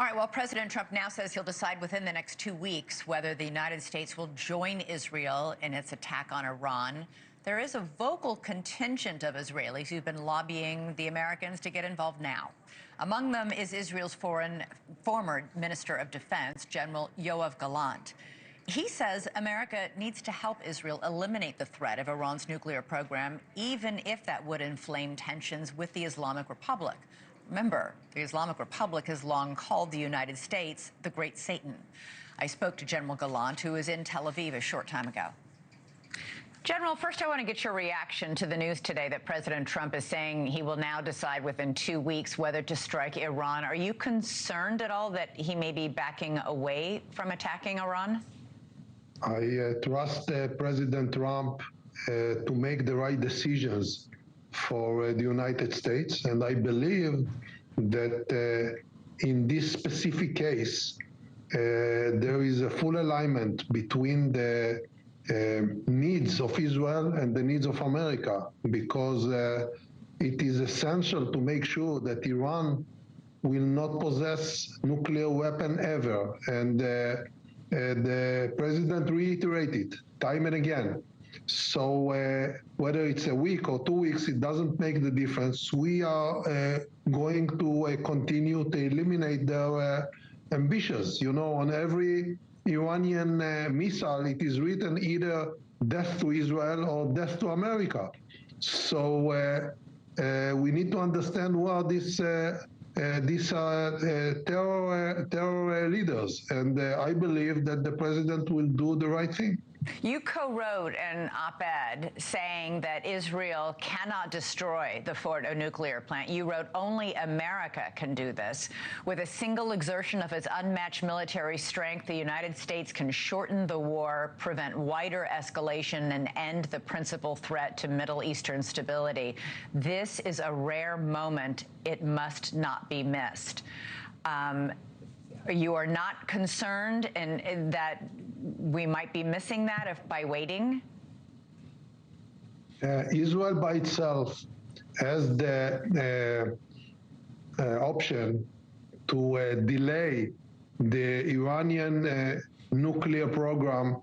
All right, well, President Trump now says he'll decide within the next 2 weeks whether the United States will join Israel in its attack on Iran. There is a vocal contingent of Israelis who've been lobbying the Americans to get involved now. Among them is Israel's former Minister of Defense, General Yoav Gallant. He says America needs to help Israel eliminate the threat of Iran's nuclear program, even if that would inflame tensions with the Islamic Republic. Remember, the Islamic Republic has long called the United States the Great Satan. I spoke to General Gallant, who was in Tel Aviv a short time ago. General, first I want to get your reaction to the news today that President Trump is saying he will now decide within 2 weeks whether to strike Iran. Are you concerned at all that he may be backing away from attacking Iran? I trust President Trump to make the right decisions for the United States, and I believe that in this specific case, there is a full alignment between the needs of Israel and the needs of America, because it is essential to make sure that Iran will not possess nuclear weapon ever. And the president reiterated time and again. So whether it's a week or 2 weeks, it doesn't make the difference. We are going to continue to eliminate their ambitions. You know, on every Iranian missile, it is written either death to Israel or death to America. So we need to understand who are these terror leaders, and I believe that the president will do the right thing. You co-wrote an op-ed saying that Israel cannot destroy the Fordo nuclear plant. You wrote, only America can do this. With a single exertion of its unmatched military strength, the United States can shorten the war, prevent wider escalation, and end the principal threat to Middle Eastern stability. This is a rare moment. It must not be missed. You are not concerned and that we might be missing that by waiting? Israel by itself has the option to delay the Iranian nuclear program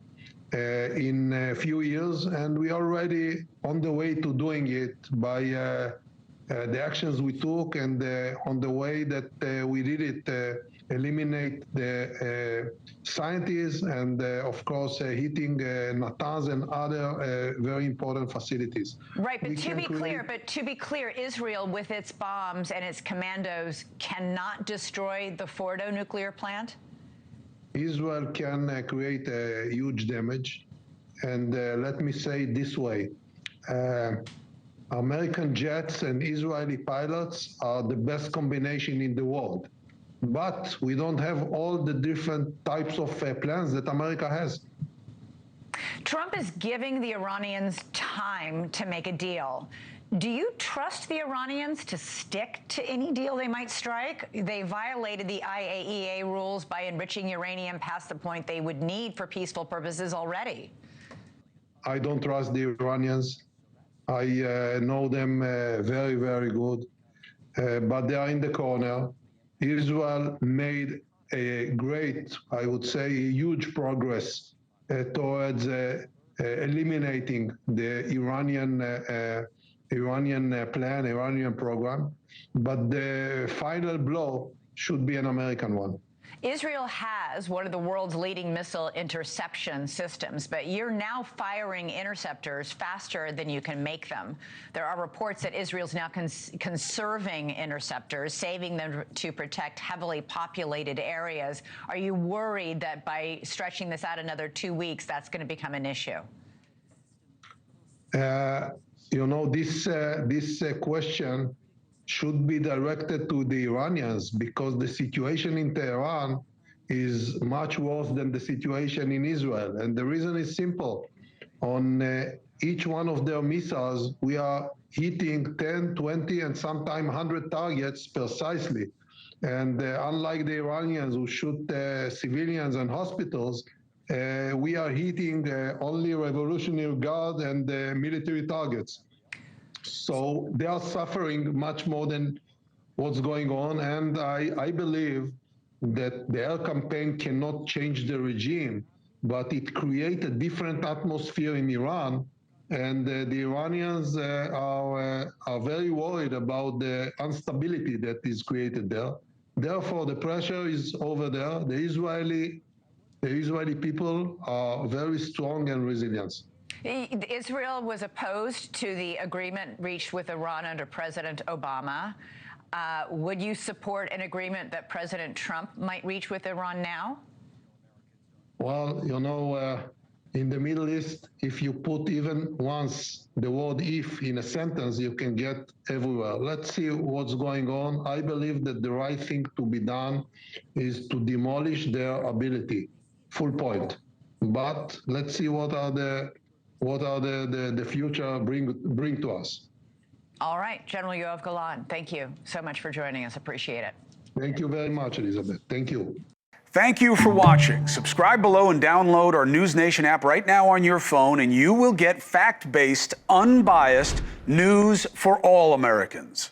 in a few years, and we are already on the way to doing it by the actions we took and on the way that we did it. Eliminate the scientists and, of course, hitting Natanz and other very important facilities. Right, but to be clear, Israel, with its bombs and its commandos, cannot destroy the Fordo nuclear plant? Israel can create a huge damage, and let me say it this way. American jets and Israeli pilots are the best combination in the world. But we don't have all the different types of plans that America has. Trump is giving the Iranians time to make a deal. Do you trust the Iranians to stick to any deal they might strike? They violated the IAEA rules by enriching uranium past the point they would need for peaceful purposes already. I don't trust the Iranians. I know them very, very good, but they are in the corner. Israel made a great, I would say, huge progress towards eliminating the Iranian program, but the final blow should be an American one. Israel has one of the world's leading missile interception systems, but you're now firing interceptors faster than you can make them. There are reports that Israel's now conserving interceptors, saving them to protect heavily populated areas. Are you worried that by stretching this out another 2 weeks, that's going to become an issue? You know, this question should be directed to the Iranians, because the situation in Tehran is much worse than the situation in Israel. And the reason is simple. On each one of their missiles, we are hitting 10, 20, and sometimes 100 targets precisely. And unlike the Iranians who shoot civilians and hospitals, we are hitting only Revolutionary Guard and military targets. So they are suffering much more than what's going on, and I believe that their campaign cannot change the regime, but it creates a different atmosphere in Iran. And the Iranians are very worried about the instability that is created there. Therefore, the pressure is over there. The Israeli people are very strong and resilient. Israel was opposed to the agreement reached with Iran under President Obama. Would you support an agreement that President Trump might reach with Iran now? Well, you know, in the Middle East, if you put even once the word if in a sentence, you can get everywhere. Let's see what's going on. I believe that the right thing to be done is to demolish their ability, full point. But let's see what are the future bring to us. All right, General Yoav Gallant, thank you so much for joining us. Appreciate it. Thank you very much, Elizabeth. Thank you. Thank you for watching. Subscribe below and download our NewsNation app right now on your phone, and you will get fact-based, unbiased news for all Americans.